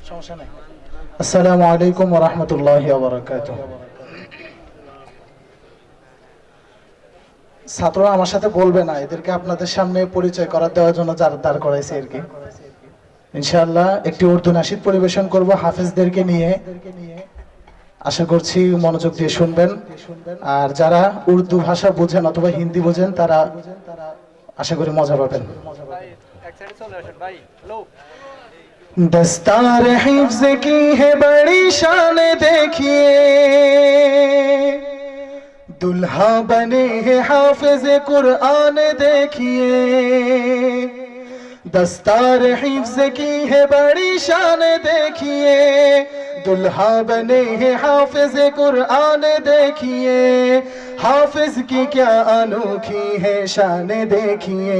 সমস্যা নাই। আসসালামু আলাইকুম ওয়া রাহমাতুল্লাহি ওয়া বারাকাতুহু। ছাত্ররা আমার সাথে বলবে না, এদেরকে আপনাদের সামনে পরিচয় করার দেওয়ার জন্য যারা দাঁড় করাইছে আর কি। ইনশাআল্লাহ একটি উর্দু নাশিদ পরিবেশন করব হাফেজদেরকে নিয়ে। আশা করছি মনোযোগ দিয়ে শুনবেন। আর যারা উর্দু ভাষা বোঝেন অথবা হিন্দি বোঝেন তারা আশা করি মজা পাবেন। दस्तार हिफ्ज़ की है बड़ी शान देखिए, दुल्हा बने हैं हाफिज़ कुरान देखिए। दस्तार हिफ्ज़ की है बड़ी शान देखिए, दुल्हा बने हैं हाफिज़ कुरान देखिए। हाफिज की क्या अनोखी है शान देखिए,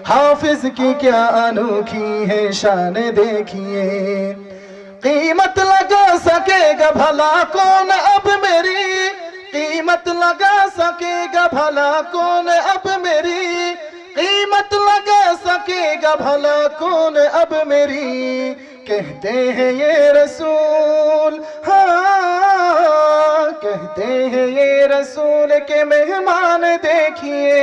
हाफिज की क्या अनोखी है शान देखिए। कीमत लगा सकेगा भला कौन अब मेरी, कीमत लगा सकेगा भला कौन अब मेरी, कीमत लगा सकेगा भला कौन अब मेरी। कहते हैं ये रसूल, हाँ कहते हैं ये रसूल के मेहमान देखिए,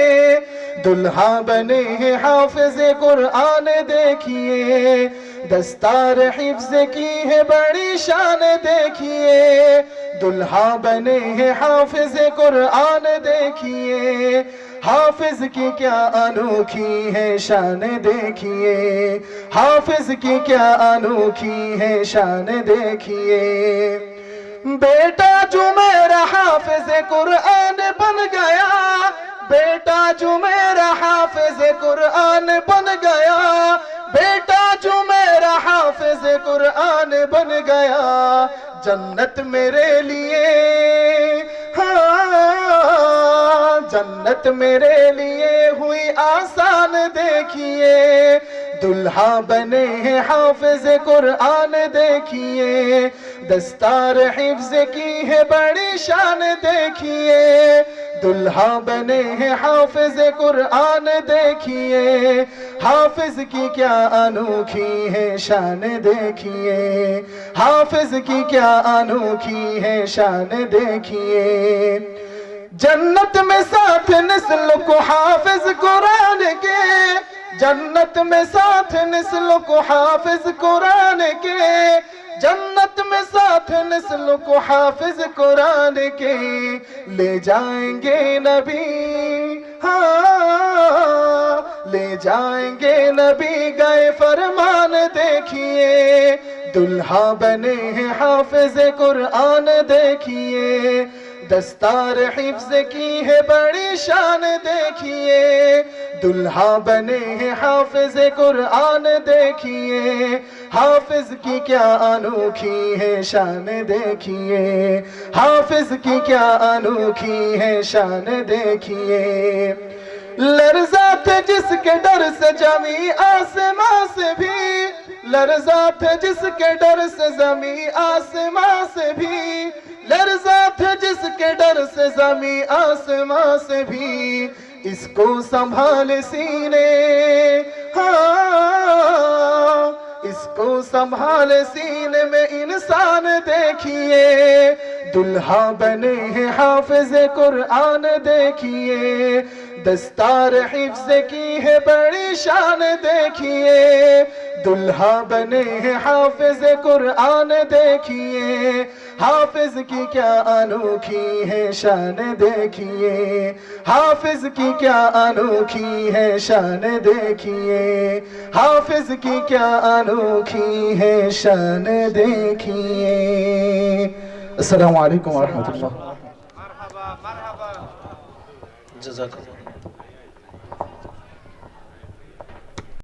दुल्हा बने हैं हाफिज कुरान देखिए। दस्तार हिफ्ज़ की है बड़ी शान देखिए, दुल्हा बने हैं हाफिज कुरान देखिए। हाफिज की क्या अनोखी है शान देखिए, हाफिज की क्या अनोखी है शान देखिए। बेटा जो मेरा हाफिज कुरान बन गया, बेटा जो मेरा हाफिज कुरान बन गया, बेटा जो मेरा हाफिज कुरान बन गया, जन्नत मेरे लिए, हाँ जन्नत मेरे लिए हुई आसान देखिए। दुल्हा बने हैं हाफिज कुरान देखिए, दस्तार हिफ्ज़ की है बड़ी शान देखिए। दुल्हा बने हैं हाफिज कुरान देखिए, हाफिज की क्या अनोखी है शान देखिए, हाफिज की क्या अनोखी है शान देखिए। जन्नत में साथ नस्ल को हाफिज कुरान के, जन्नत में साथ नस्ल को हाफिज कुरान के, जन्नत में साथ नस्ल को हाफिज कुरान के। ले जाएंगे नबी, हाँ ले जाएंगे नबी गए फरमान देखिए। दुल्हा बने हैं हाफिज कुरान देखिए, दस्तार हिफ्ज़ की है बड़ी शान देखिए। दुल्हा बने हैं हाफिज कुरान देखिए, हाफिज की क्या अनोखी है शान देखिए, हाफिज की क्या अनोखी है शान देखिए। लर्ज़ा थे जिसके डर से जमी आसमां से भी, लर्ज़ा थे जिसके डर से जमी आसमां से भी, लर्ज़ा थे जिसके डर से जमी आसमां से भी। इसको संभाल सीने, हाँ इसको संभाल सीने में इंसान देखिए। दुल्हा बने हैं हाफिज कुरान देखिए, दस्तार हिफ्ज़ की है बड़ी शान देखिए। दुल्हा बने हैं हाफिज कुरान देखिए, हाफिज की क्या अनोखी है शान देखिए, हाफिज की क्या अनोखी है शान देखिए, हाफिज की क्या अनोखी है शान देखिए। अस्सलामु अलैकुम व रहमतुल्लाह। जज़ाकल्लाह।